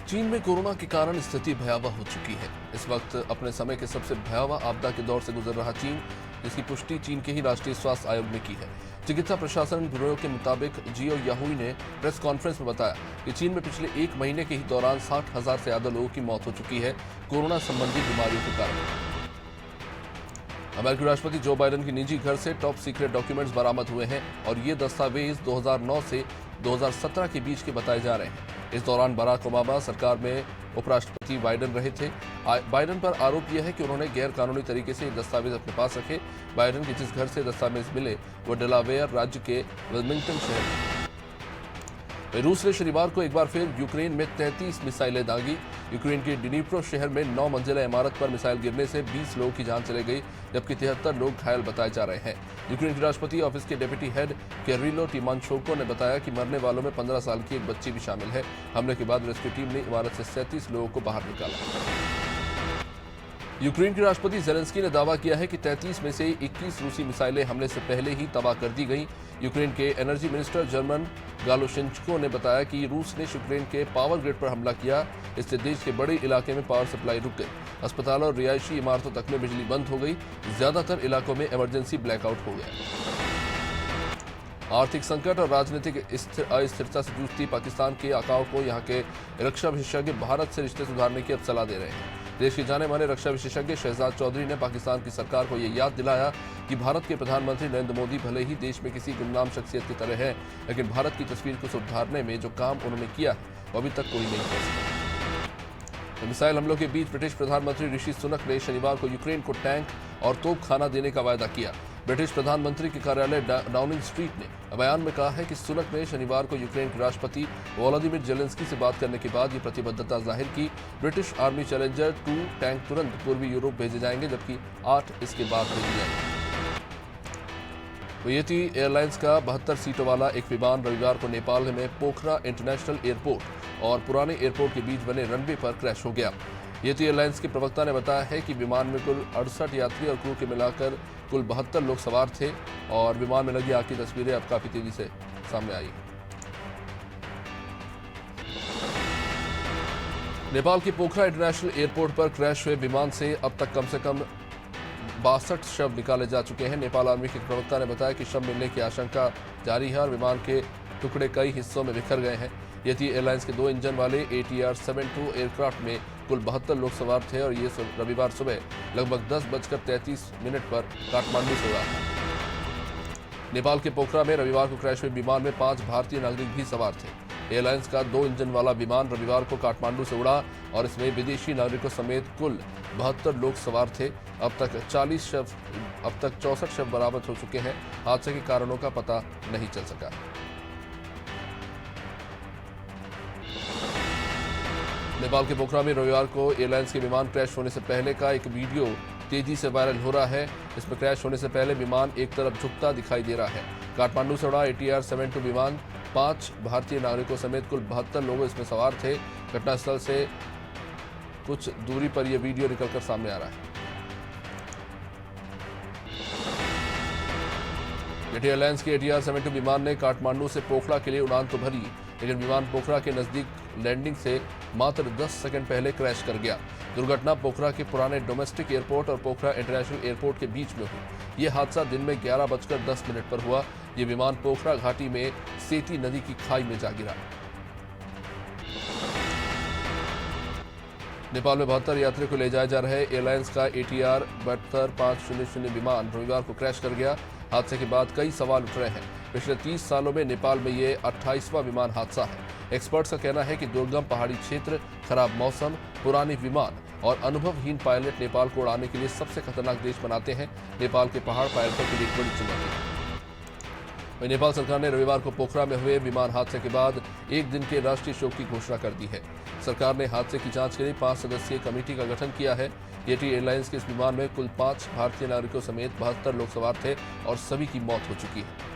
चीन में कोरोना के कारण स्थिति भयावह हो चुकी है। इस वक्त अपने समय के सबसे भयावह आपदा के दौर से गुजर रहा चीन, जिसकी पुष्टि चीन के ही राष्ट्रीय स्वास्थ्य आयोग ने की है। चिकित्सा प्रशासन ब्यूरो के मुताबिक जियो याहुई ने प्रेस कॉन्फ्रेंस में बताया कि चीन में पिछले एक महीने के ही दौरान 60,000 से ज्यादा लोगों की मौत हो चुकी है कोरोना संबंधी बीमारियों के कारण। अमेरिकी राष्ट्रपति जो बाइडेन के निजी घर से टॉप सीक्रेट डॉक्यूमेंट्स बरामद हुए हैं और ये दस्तावेज 2009 से 2017 के बीच के बताए जा रहे हैं। इस दौरान बराक ओबामा सरकार में उपराष्ट्रपति बाइडेन रहे थे। बाइडेन पर आरोप यह है कि उन्होंने गैर कानूनी तरीके से ये दस्तावेज अपने पास रखे। बाइडेन के जिस घर से दस्तावेज मिले वो डेलावेयर राज्य के विल्मिंगटन शहर में। रूस ने शनिवार को एक बार फिर यूक्रेन में 33 मिसाइलें दागी। यूक्रेन के डिनीप्रो शहर में 9 मंजिला इमारत पर मिसाइल गिरने से 20 लोगों की जान चली गई, जबकि 73 लोग घायल बताए जा रहे हैं। यूक्रेन के राष्ट्रपति ऑफिस के डेप्यूटी हेड किरिलो टिमोशेंको ने बताया कि मरने वालों में 15 साल की एक बच्ची भी शामिल है। हमले के बाद रेस्क्यू टीम ने इमारत से 37 लोगों को बाहर निकाला। यूक्रेन के राष्ट्रपति जेलेंस्की ने दावा किया है कि 33 में से 21 रूसी मिसाइलें हमले से पहले ही तबाह कर दी गईं। यूक्रेन के एनर्जी मिनिस्टर जर्मन गालोशेंको ने बताया कि रूस ने यूक्रेन के पावर ग्रिड पर हमला किया। इससे देश के बड़े इलाके में पावर सप्लाई रुक गई। अस्पतालों और रिहायशी इमारतों तक में बिजली बंद हो गई। ज्यादातर इलाकों में इमरजेंसी ब्लैकआउट हो गया। आर्थिक संकट और राजनीतिक अस्थिरता से जूझती पाकिस्तान के आकाओं को यहां के रक्षा विशेषज्ञ भारत से रिश्ते सुधारने की अब सलाह दे रहे हैं। देश के जाने माने रक्षा विशेषज्ञ शहजाद चौधरी ने पाकिस्तान की सरकार को यह याद दिलाया कि भारत के प्रधानमंत्री नरेंद्र मोदी भले ही देश में किसी गुमनाम शख्सियत की तरह है, लेकिन भारत की तस्वीर को सुधारने में जो काम उन्होंने किया है वो अभी तक कोई नहीं कर सका। मिसाइल हमलों के बीच ब्रिटिश प्रधानमंत्री ऋषि सुनक ने शनिवार को यूक्रेन को टैंक और तोपखाना देने का वायदा किया। ब्रिटिश प्रधानमंत्री के कार्यालय डाउनिंग स्ट्रीट ने बयान में कहा है कि सुनक ने शनिवार को यूक्रेन के राष्ट्रपति वोलोदिमीर जेलेंस्की से बात करने के बाद ये प्रतिबद्धता जाहिर की। ब्रिटिश आर्मी चैलेंजर 2 टैंक तुरंत पूर्वी यूरोप भेजे जाएंगे, जबकि 8 इसके बाद भेजे जाएंगे। येती एयरलाइंस का 72 सीटों वाला एक विमान रविवार को नेपाल में पोखरा इंटरनेशनल एयरपोर्ट और पुराने एयरपोर्ट के बीच बने रनवे पर क्रैश हो गया। येती एयरलाइंस के प्रवक्ता ने बताया है कि विमान में कुल 68 यात्री और क्रू के मिलाकर कुल 72 लोग सवार थे और विमान में लगी आग की तस्वीरें अब काफी तेजी से सामने आई। नेपाल के पोखरा इंटरनेशनल एयरपोर्ट पर क्रैश हुए विमान से अब तक कम से कम 62 शव निकाले जा चुके हैं। नेपाल आर्मी के प्रवक्ता ने बताया कि शव मिलने की आशंका जारी है और विमान के टुकड़े कई हिस्सों में बिखर गए हैं। येती एयरलाइंस के 2 इंजन वाले ATR-72 एयरक्राफ्ट में कुल 72 लोग सवार थे और ये रविवार सुबह लगभग 10:33 पर काठमांडू से उड़ा था। नेपाल के पोखरा में रविवार को क्रैश हुए विमान में 5 भारतीय नागरिक भी सवार थे। एयरलाइंस का 2 इंजन वाला विमान रविवार को काठमांडू से उड़ा और इसमें विदेशी नागरिकों समेत कुल 72 लोग सवार थे। अब तक 64 शव बरामद हो चुके हैं। हादसे के कारणों का पता नहीं चल सका। नेपाल के पोखरा में रविवार को एयरलाइंस के विमान क्रैश होने से पहले का एक वीडियो तेजी से वायरल हो रहा है। इसमें क्रैश होने से पहले विमान एक तरफ झुकता दिखाई दे रहा है। काठमांडू से उड़ा ATR-72 विमान 5 भारतीय नागरिकों समेत कुल 72 लोग इसमें सवार थे। घटनास्थल से कुछ दूरी पर यह वीडियो निकलकर सामने आ रहा है। जेट एयरलाइंस के ATR-72 विमान ने काठमांडू से पोखरा के लिए उड़ान तो भरी, लेकिन विमान पोखरा के नजदीक लैंडिंग से मात्र 10 सेकंड पहले क्रैश कर गया। दुर्घटना पोखरा के पुराने डोमेस्टिक एयरपोर्ट और पोखरा इंटरनेशनल एयरपोर्ट के बीच में हुई। यह हादसा दिन में 11:10 पर हुआ। यह विमान पोखरा घाटी में सेती नदी की खाई में जा गिरा। नेपाल में 72 यात्रियों को ले जाए जा रहे एयरलाइंस का ATR-72-500 विमान रविवार को क्रैश कर गया। हादसे के बाद कई सवाल उठ रहे हैं। पिछले 30 सालों में नेपाल में ये 28वां विमान हादसा है। एक्सपर्ट्स का कहना है कि दुर्गम पहाड़ी क्षेत्र, खराब मौसम, पुराने विमान और अनुभवहीन पायलट नेपाल को उड़ाने के लिए सबसे खतरनाक देश बनाते हैं। नेपाल के पहाड़ पायलटों के लिए एक बड़ी चुनौती है। वहीं नेपाल सरकार ने रविवार को पोखरा में हुए विमान हादसे के बाद एक दिन के राष्ट्रीय शोक की घोषणा कर दी है। सरकार ने हादसे की जांच के लिए 5 सदस्यीय कमेटी का गठन किया है। येटी एयरलाइंस के इस विमान में कुल 5 भारतीय नागरिकों समेत 72 लोग सवार थे और सभी की मौत हो चुकी है।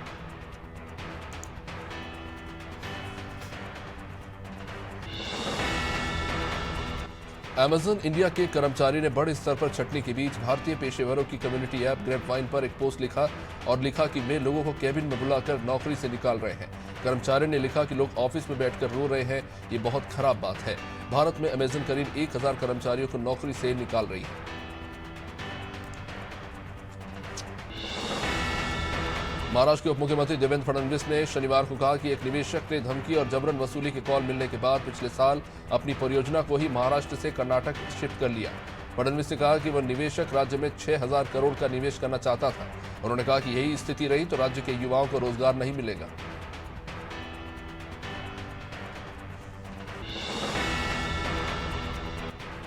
अमेजन इंडिया के कर्मचारी ने बड़े स्तर पर छटनी के बीच भारतीय पेशेवरों की कम्युनिटी ऐप ग्रेपवाइन पर एक पोस्ट लिखा और लिखा कि वे लोगों को केबिन में बुलाकर नौकरी से निकाल रहे हैं। कर्मचारी ने लिखा कि लोग ऑफिस में बैठकर रो रहे हैं, ये बहुत खराब बात है। भारत में अमेजन करीब 1000 कर्मचारियों को नौकरी से निकाल रही है। महाराष्ट्र के उप मुख्यमंत्री देवेंद्र फडणवीस ने शनिवार को कहा कि एक निवेशक ने धमकी और जबरन वसूली की कॉल मिलने के बाद पिछले साल अपनी परियोजना को ही महाराष्ट्र से कर्नाटक शिफ्ट कर लिया। फडणवीस ने कहा कि वह निवेशक राज्य में 6000 करोड़ का निवेश करना चाहता था। उन्होंने कहा कि यही स्थिति रही तो राज्य के युवाओं को रोजगार नहीं मिलेगा।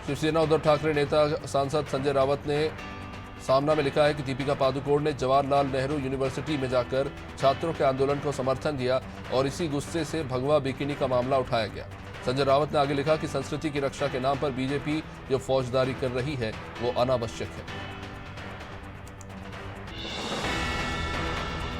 शिवसेना उद्धव ठाकरे नेता सांसद संजय रावत ने सामना में लिखा है कि दीपिका पादुकोण ने जवाहरलाल नेहरू यूनिवर्सिटी में जाकर छात्रों के आंदोलन को समर्थन दिया और इसी गुस्से से भगवा बिकिनी का मामला उठाया गया। संजय रावत ने आगे लिखा कि संस्कृति की रक्षा के नाम पर बीजेपी जो फौजदारी कर रही है वो अनावश्यक है।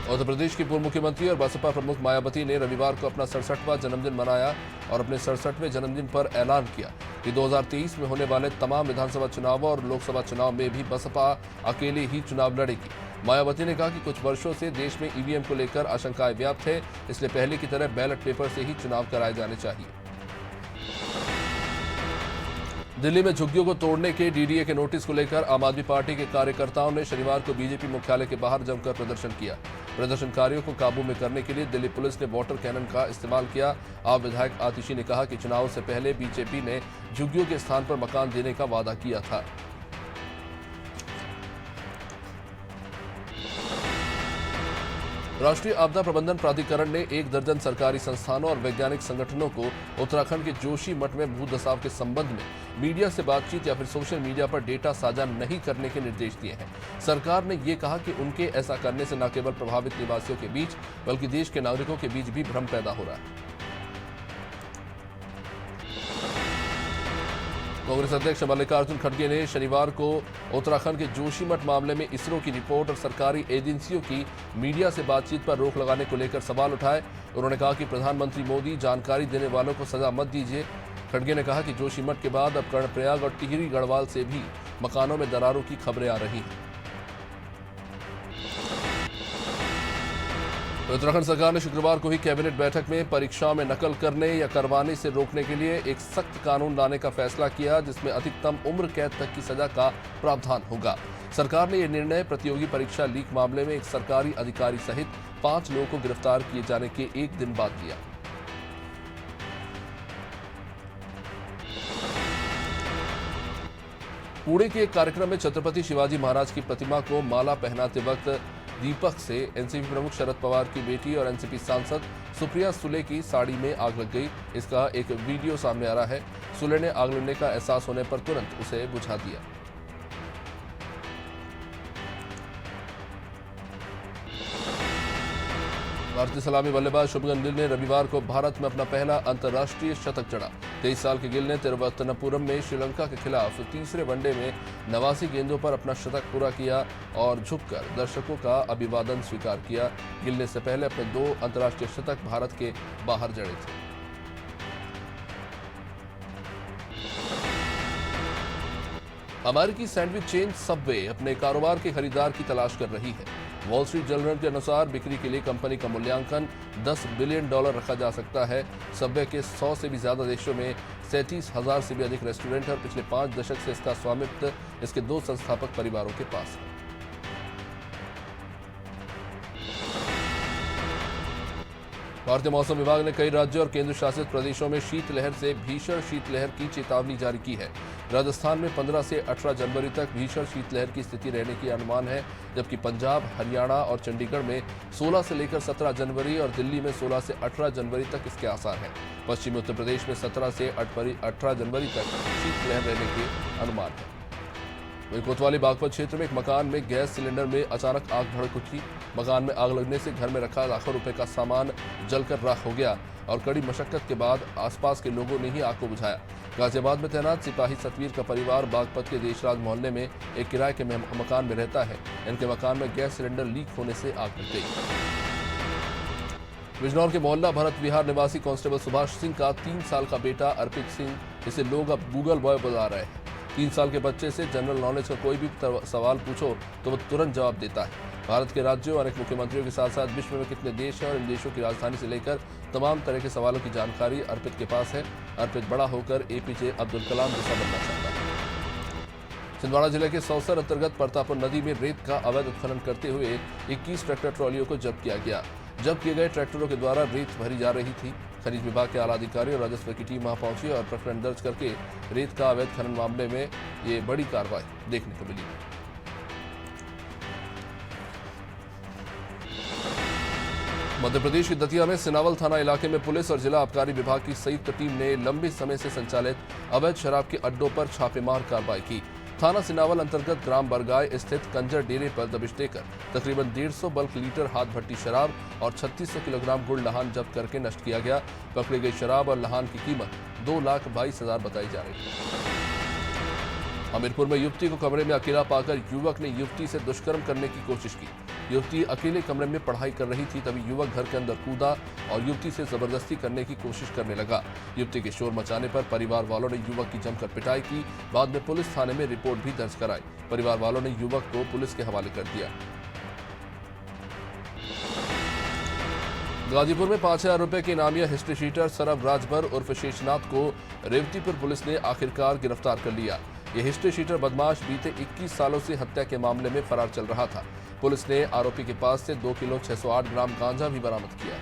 उत्तर प्रदेश की पूर्व मुख्यमंत्री और बसपा प्रमुख मायावती ने रविवार को अपना 67वां जन्मदिन मनाया और अपने 67वें जन्मदिन पर ऐलान किया कि 2023 में होने वाले तमाम विधानसभा चुनावों और लोकसभा चुनाव में भी बसपा अकेले ही चुनाव लड़ेगी। मायावती ने कहा कि कुछ वर्षों से देश में ईवीएम को लेकर आशंकाएं व्याप्त है, इसलिए पहले की तरह बैलेट पेपर से ही चुनाव कराए जाने चाहिए। दिल्ली में झुग्गियों को तोड़ने के डीडीए के नोटिस को लेकर आम आदमी पार्टी के कार्यकर्ताओं ने शनिवार को बीजेपी मुख्यालय के बाहर जमकर प्रदर्शन किया। प्रदर्शनकारियों को काबू में करने के लिए दिल्ली पुलिस ने वाटर कैनन का इस्तेमाल किया। आप विधायक आतिशी ने कहा कि चुनाव से पहले बीजेपी ने झुग्गियों के स्थान पर मकान देने का वादा किया था। राष्ट्रीय आपदा प्रबंधन प्राधिकरण ने 1 दर्जन सरकारी संस्थानों और वैज्ञानिक संगठनों को उत्तराखंड के जोशी मठ में भूधसाव के संबंध में मीडिया से बातचीत या फिर सोशल मीडिया पर डेटा साझा नहीं करने के निर्देश दिए हैं। सरकार ने ये कहा कि उनके ऐसा करने से न केवल प्रभावित निवासियों के बीच बल्कि देश के नागरिकों के बीच भी भ्रम पैदा हो रहा है। कांग्रेस अध्यक्ष मल्लिकार्जुन खड़गे ने शनिवार को उत्तराखंड के जोशीमठ मामले में इसरो की रिपोर्ट और सरकारी एजेंसियों की मीडिया से बातचीत पर रोक लगाने को लेकर सवाल उठाए। उन्होंने कहा कि प्रधानमंत्री मोदी जानकारी देने वालों को सजा मत दीजिए। खड़गे ने कहा कि जोशीमठ के बाद अब कर्णप्रयाग और टिहरी गढ़वाल से भी मकानों में दरारों की खबरें आ रही हैं। उत्तराखंड सरकार ने शुक्रवार को ही कैबिनेट बैठक में परीक्षाओं में नकल करने या करवाने से रोकने के लिए एक सख्त कानून लाने का फैसला किया, जिसमें अधिकतम उम्र कैद तक की सजा का प्रावधान होगा। सरकार ने यह निर्णय प्रतियोगी pरीक्षा लीक मामले में एक सरकारी अधिकारी सहित 5 लोगों को गिरफ्तार किए जाने के 1 दिन बाद लिया। पुणे के एक कार्यक्रम में छत्रपति शिवाजी महाराज की प्रतिमा को माला पहनाते वक्त दीपक से एनसीपी प्रमुख शरद पवार की बेटी और एनसीपी सांसद सुप्रिया सुले की साड़ी में आग लग गई। इसका एक वीडियो सामने आ रहा है। सुले ने आग लगने का एहसास होने पर तुरंत उसे बुझा दिया। भारतीय सलामी बल्लेबाज शुभमन गिल ने रविवार को भारत में अपना पहला अंतर्राष्ट्रीय शतक जड़ा। 23 साल के गिल ने तिरुवनंतपुरम में श्रीलंका के खिलाफ तीसरे वनडे में 89 गेंदों पर अपना शतक पूरा किया और झुककर दर्शकों का अभिवादन स्वीकार किया। गिल ने इससे पहले अपने 2 अंतर्राष्ट्रीय शतक भारत के बाहर जड़े थे। अमेरिकी सैंडविच चेन सबवे अपने कारोबार के खरीदार की तलाश कर रही है। वॉल स्ट्रीट जर्नल के अनुसार बिक्री के लिए कंपनी का मूल्यांकन $10 बिलियन रखा जा सकता है। सबवे के 100 से भी ज्यादा देशों में 37,000 से भी अधिक रेस्टोरेंट है और पिछले 5 दशक से इसका स्वामित्व इसके 2 संस्थापक परिवारों के पास है। भारतीय मौसम विभाग ने कई राज्यों और केंद्र शासित प्रदेशों में शीतलहर से भीषण शीतलहर की चेतावनी जारी की है। राजस्थान में 15 से 18 जनवरी तक भीषण शीतलहर की स्थिति रहने की अनुमान है, जबकि पंजाब, हरियाणा और चंडीगढ़ में 16 से लेकर 17 जनवरी और दिल्ली में 16 से 18 जनवरी तक इसके आसार हैं। पश्चिमी उत्तर प्रदेश में 17 से 18 जनवरी तक शीतलहर रहने के अनुमान है। वहीं कोतवाली बागपत क्षेत्र में एक मकान में गैस सिलेंडर में अचानक आग भड़क उठी। मकान में आग लगने से घर में रखा लाखों रुपए का सामान जलकर राख हो गया और कड़ी मशक्कत के बाद आसपास के लोगों ने ही आग को बुझाया। गाजियाबाद में तैनात सिपाही सतवीर का परिवार बागपत के देशराज मोहल्ले में एक किराए के मकान में रहता है। इनके मकान में गैस सिलेंडर लीक होने से आग लग गई। बिजनौर के मोहल्ला भरत विहार निवासी कांस्टेबल सुभाष सिंह का 3 साल का बेटा अर्पित सिंह, इसे लोग अब गूगल बॉय बुला रहे हैं। 3 साल के बच्चे से जनरल नॉलेज का कोई भी सवाल पूछो तो वो तुरंत जवाब देता है। भारत के राज्यों अनेक मुख्यमंत्रियों के साथ साथ विश्व में कितने देश हैं और इन देशों की राजधानी से लेकर तमाम तरह के सवालों की जानकारी अर्पित के पास है। अर्पित बड़ा होकर एपीजे अब्दुल कलाम जैसा बनना चाहता है। छिंदवाड़ा जिले के सौसर अंतर्गत परतापुर नदी में रेत का अवैध उत्खनन करते हुए 21 ट्रैक्टर ट्रॉलियों को जब्त किया गया। जब्त किए गए ट्रैक्टरों के द्वारा रेत भरी जा रही थी। खनिज विभाग के आला अधिकारी और राजस्व की टीम वहां पहुंची और प्रकरण दर्ज करके रेत का अवैध खनन मामले में ये बड़ी कार्रवाई देखने को मिली। मध्य प्रदेश की दतिया में सिनावल थाना इलाके में पुलिस और जिला आबकारी विभाग की संयुक्त टीम ने लंबे समय से संचालित अवैध शराब के अड्डों पर छापेमार कार्रवाई की। थाना सिनावल अंतर्गत ग्राम बरगाय स्थित कंजर डेरे पर दबिश देकर तकरीबन 150 बल्क लीटर हाथ भट्टी शराब और 3600 किलोग्राम गुड़ लहान जब्त करके नष्ट किया गया। पकड़ी गई शराब और लहान की कीमत 2,22,000 बताई जा रही है। हमीरपुर में युवती को कमरे में अकेला पाकर युवक ने युवती से दुष्कर्म करने की कोशिश की। युवती अकेले कमरे में पढ़ाई कर रही थी, तभी युवक घर के अंदर कूदा और युवती से जबरदस्ती करने की कोशिश करने लगा। युवती के शोर मचाने पर परिवार वालों ने युवक की जमकर पिटाई की। बाद में पुलिस थाने में रिपोर्ट भी दर्ज कराई। परिवार वालों ने युवक को पुलिस के हवाले कर दिया। गाजीपुर में 5,000 रुपए के इनामिया हिस्ट्री शीटर सरब राजभर उर्फ शेषनाथ को रेवतीपुर पुलिस ने आखिरकार गिरफ्तार कर लिया। यह हिस्ट्री शीटर बदमाश बीते 21 सालों से हत्या के मामले में फरार चल रहा था। पुलिस ने आरोपी के पास से 2 किलो 608 ग्राम गांजा भी बरामद किया।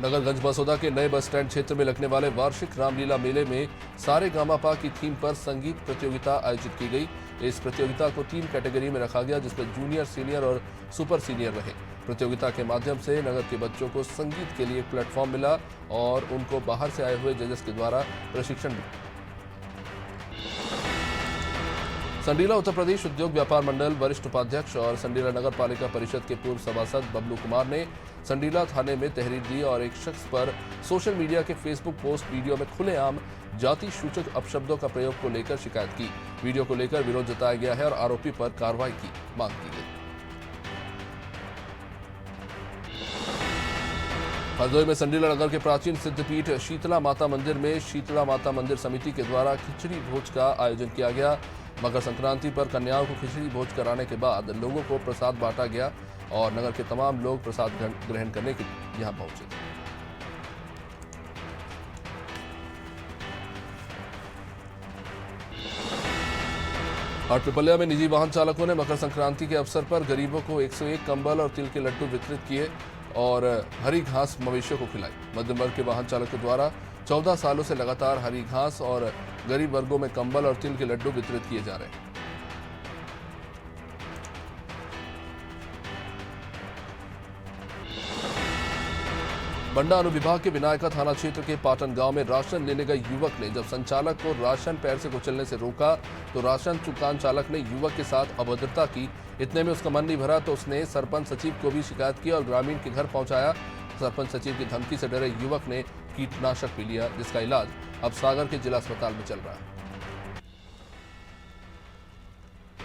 नगरगंज बसोदा के नए बस स्टैंड क्षेत्र में लगने वाले वार्षिक रामलीला मेले में सारे गामापा की थीम पर संगीत प्रतियोगिता आयोजित की गई। इस प्रतियोगिता को 3 कैटेगरी में रखा गया, जिसमें जूनियर, सीनियर और सुपर सीनियर रहे। प्रतियोगिता के माध्यम से नगर के बच्चों को संगीत के लिए एक प्लेटफॉर्म मिला और उनको बाहर से आए हुए जजेस के द्वारा प्रशिक्षण मिला। संडीला उत्तर प्रदेश उद्योग व्यापार मंडल वरिष्ठ उपाध्यक्ष और संडीला नगर पालिका परिषद के पूर्व सभासद बबलू कुमार ने संडीला थाने में तहरीर दी और एक शख्स पर सोशल मीडिया के फेसबुक पोस्ट वीडियो में खुलेआम जाति सूचक अपशब्दों का प्रयोग को लेकर शिकायत की। वीडियो को लेकर विरोध जताया गया है और आरोपी पर कार्रवाई की मांग की गई। हरदोई में संडीला नगर के प्राचीन सिद्धपीठ शीतला माता मंदिर में शीतला माता मंदिर समिति के द्वारा खिचड़ी भोज का आयोजन किया गया। मकर संक्रांति पर कन्याओं को खिचड़ी भोज कराने के बाद लोगों को प्रसाद बांटा गया और नगर के तमाम लोग प्रसाद ग्रहण करने के लिए यहां पहुंचे। हाटपिपलिया में निजी वाहन चालकों ने मकर संक्रांति के अवसर पर गरीबों को 101 कंबल और तिल के लड्डू वितरित किए और हरी घास मवेशियों को खिलाई। मध्यम वर्ग के वाहन चालकों द्वारा 14 सालों से लगातार हरी घास और गरीब वर्गों में कंबल और तिल के लड्डू वितरित किए जा रहे हैं। बंडा अनुविभाग के विनायका थाना क्षेत्र के पाटन गांव में राशन लेने गए युवक ने जब संचालक को राशन पैर से कुचलने से रोका तो राशन दुकान चालक ने युवक के साथ अभद्रता की। इतने में उसका मन नहीं भरा तो उसने सरपंच सचिव को भी शिकायत की और ग्रामीण के घर पहुंचाया। सरपंच सचिव की धमकी से डरे युवक ने कीटनाशक पी लिया, जिसका इलाज अब सागर के जिला अस्पताल में चल रहा है।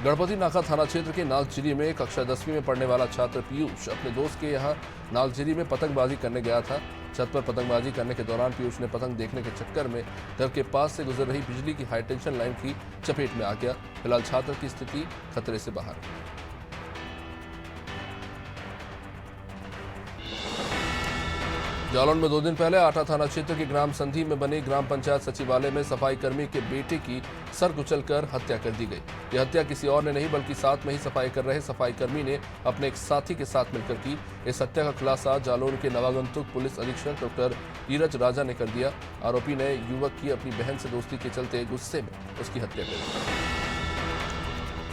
गणपति नाका थाना क्षेत्र के नागझिरी में कक्षा 10वीं में पढ़ने वाला छात्र पीयूष अपने दोस्त के यहां नागझिरी में पतंगबाजी करने गया था। छत पर पतंगबाजी करने के दौरान पीयूष ने पतंग देखने के चक्कर में घर के पास से गुजर रही बिजली की हाईटेंशन लाइन की चपेट में आ गया। फिलहाल छात्र की स्थिति खतरे से बाहर है। जालौन में 2 दिन पहले आटा थाना क्षेत्र के ग्राम संधि में बने ग्राम पंचायत सचिवालय में सफाई कर्मी के बेटे की सर कुचलकर हत्या कर दी गई। यह हत्या किसी और ने नहीं बल्कि साथ में ही सफाई कर रहे सफाई कर्मी ने अपने एक साथी के साथ मिलकर की। इस हत्या का खुलासा जालौन के नवागंतुक पुलिस अधीक्षक डॉक्टर नीरज राजा ने कर दिया। आरोपी ने युवक की अपनी बहन से दोस्ती के चलते गुस्से में उसकी हत्या कर दी।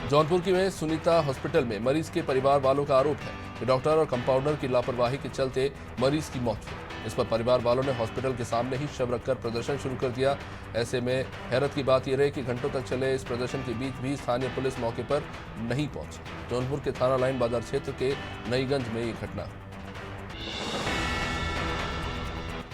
जौनपुर की में सुनीता हॉस्पिटल में मरीज के परिवार वालों का आरोप है कि डॉक्टर और कंपाउंडर की लापरवाही के चलते मरीज की मौत हुई। इस पर परिवार वालों ने हॉस्पिटल के सामने ही शव रखकर प्रदर्शन शुरू कर दिया। ऐसे में हैरत की बात यह रही कि घंटों तक चले इस प्रदर्शन के बीच भी स्थानीय पुलिस मौके पर नहीं पहुंची। जौनपुर के थाना लाइन बाजार क्षेत्र के नईगंज में ये घटना।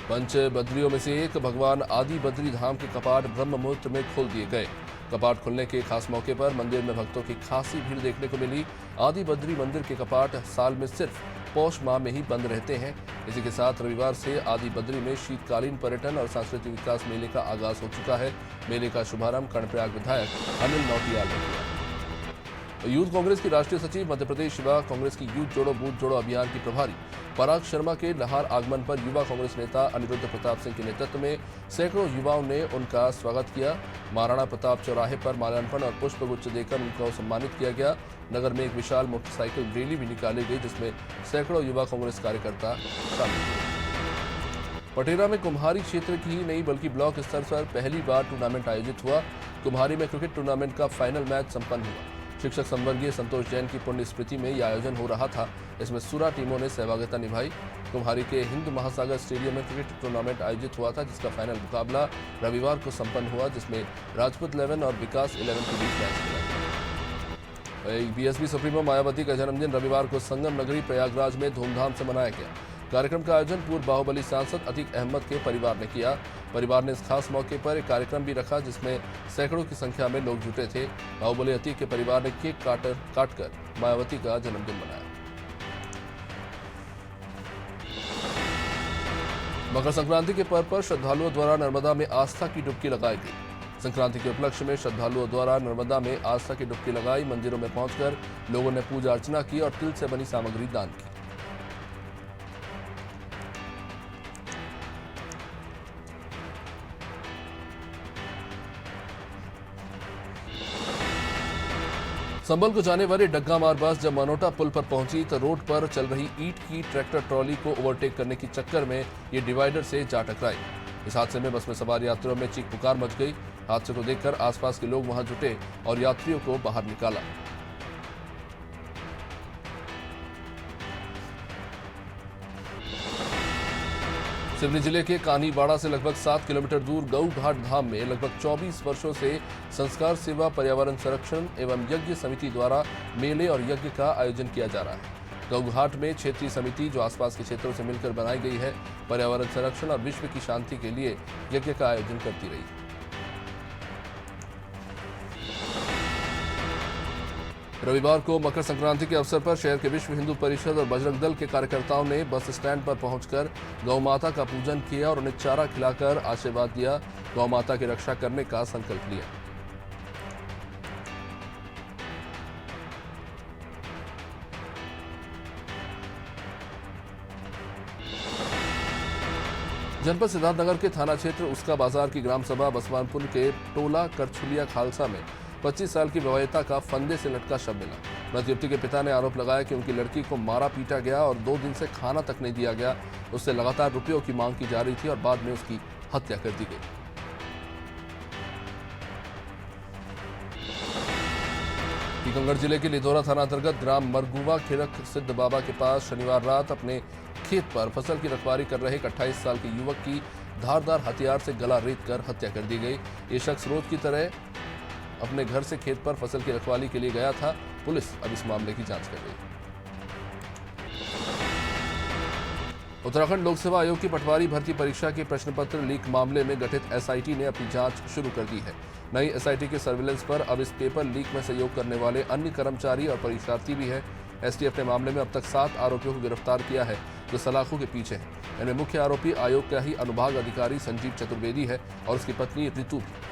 पंच बद्रियों में से एक भगवान आदि बद्री धाम के कपाट ब्रह्म मुहूर्त में खोल दिए गए। कपाट खुलने के खास मौके पर मंदिर में भक्तों की खासी भीड़ देखने को मिली। आदि बद्री मंदिर के कपाट साल में सिर्फ पौष माह में ही बंद रहते हैं। इसी के साथ रविवार से आदि बद्री में शीतकालीन पर्यटन और सांस्कृतिक विकास मेले का आगाज हो चुका है। मेले का शुभारंभ कर्णप्रयाग विधायक अनिल नौटियाल ने किया। यूथ कांग्रेस की राष्ट्रीय सचिव, मध्य प्रदेश युवा कांग्रेस की यूथ जोड़ो बूथ जोड़ो अभियान की प्रभारी पराग शर्मा के लहार आगमन पर युवा कांग्रेस नेता अनिरुद्ध प्रताप सिंह के नेतृत्व में सैकड़ों युवाओं ने उनका स्वागत किया। महाराणा प्रताप चौराहे पर माल्यार्पण और पुष्पगुच्छ देकर उनको सम्मानित किया गया। नगर में एक विशाल मोटरसाइकिल रैली भी निकाली गई, जिसमें सैकड़ों युवा कांग्रेस कार्यकर्ता शामिल हुए। पटेरा में कुम्हारी क्षेत्र की ही नहीं बल्कि ब्लॉक स्तर पर पहली बार टूर्नामेंट आयोजित हुआ। कुम्हारी में क्रिकेट टूर्नामेंट का फाइनल मैच संपन्न हुआ। शिक्षक संवर्गीय संतोष जैन की पुण्य स्मृति में यह आयोजन हो रहा था। इसमें सुरा टीमों ने सहभागिता निभाई। कुम्हारी के हिंद महासागर स्टेडियम में क्रिकेट टूर्नामेंट आयोजित हुआ था, जिसका फाइनल मुकाबला रविवार को संपन्न हुआ, जिसमें राजपूत 11 और विकास 11 के बीच मैच खेला गया। बीएसपी सुप्रीमो मायावती का जन्मदिन रविवार को संगम नगरी प्रयागराज में धूमधाम से मनाया गया। कार्यक्रम का आयोजन पूर्व बाहुबली सांसद अतीक अहमद के परिवार ने किया। परिवार ने इस खास मौके पर एक कार्यक्रम भी रखा, जिसमें सैकड़ों की संख्या में लोग जुटे थे। बाहुबली अतीक के परिवार ने केक काटकर मायावती का जन्मदिन मनाया। मकर संक्रांति के पर्व पर श्रद्धालुओं द्वारा नर्मदा में आस्था की डुबकी लगाई गई। संक्रांति के उपलक्ष्य में श्रद्धालुओं द्वारा नर्मदा में आस्था की डुबकी लगाई। मंदिरों में पहुंचकर लोगों ने पूजा अर्चना की और तिल से बनी सामग्री दान की। संभल को जाने वाली डग्गामार बस जब मनोटा पुल पर पहुंची तो रोड पर चल रही ईंट की ट्रैक्टर ट्रॉली को ओवरटेक करने की चक्कर में ये डिवाइडर से जा टकराई। इस हादसे में बस में सवार यात्रियों में चीख पुकार मच गई। हादसे को देखकर आसपास के लोग वहां जुटे और यात्रियों को बाहर निकाला। सिवनी जिले के कान्हीबाड़ा से लगभग 7 किलोमीटर दूर गऊ घाट धाम में लगभग 24 वर्षों से संस्कार सेवा पर्यावरण संरक्षण एवं यज्ञ समिति द्वारा मेले और यज्ञ का आयोजन किया जा रहा है। गऊ घाट में क्षेत्रीय समिति जो आसपास के क्षेत्रों से मिलकर बनाई गई है, पर्यावरण संरक्षण और विश्व की शांति के लिए यज्ञ का आयोजन करती रही। रविवार को मकर संक्रांति के अवसर पर शहर के विश्व हिंदू परिषद और बजरंग दल के कार्यकर्ताओं ने बस स्टैंड पर पहुंचकर गौ माता का पूजन किया और उन्हें चारा खिलाकर आशीर्वाद दिया। गौ माता की रक्षा करने का संकल्प लिया। जनपद सिद्धार्थनगर के थाना क्षेत्र उसका बाजार की ग्राम सभा बसवानपुर के टोला करछुलिया खालसा में 25 साल की विवाहिता का फंदे से लटका शव मिला। मृत युवती के पिता ने आरोप लगाया कि उनकी लड़की को मारा पीटा गया और 2 दिन से खाना तक नहीं दिया गया। उससे लगातार रुपयों की मांग की जा रही थी और बाद में उसकी हत्या कर दी गई। टीकमगढ़ जिले के लिधौरा थाना अंतर्गत ग्राम मरगुवा खिरक सिद्ध बाबा के पास शनिवार रात अपने खेत पर फसल की रखवाली कर रहे एक 28 साल के युवक की धारदार हथियार से गला रेत कर हत्या कर दी गई। ये शख्स रोज की तरह अपने घर से खेत पर फसल की रखवाली के लिए गया था। पुलिस अब इस मामले की जांच कर रही है। उत्तराखंड लोक सेवा आयोग की पटवारी भर्ती परीक्षा के प्रश्न पत्र लीक मामले में गठित एसआईटी ने अपनी जांच शुरू कर दी है। नई एसआईटी के सर्विलेंस पर अब इस पेपर लीक में सहयोग करने वाले अन्य कर्मचारी और परीक्षार्थी भी हैं। एसटीएफ ने मामले में अब तक 7 आरोपियों को गिरफ्तार किया है जो सलाखों के पीछे हैं। इनमें मुख्य आरोपी आयोग का ही अनुभाग अधिकारी संजीव चतुर्वेदी है और उसकी पत्नी ऋतु भी।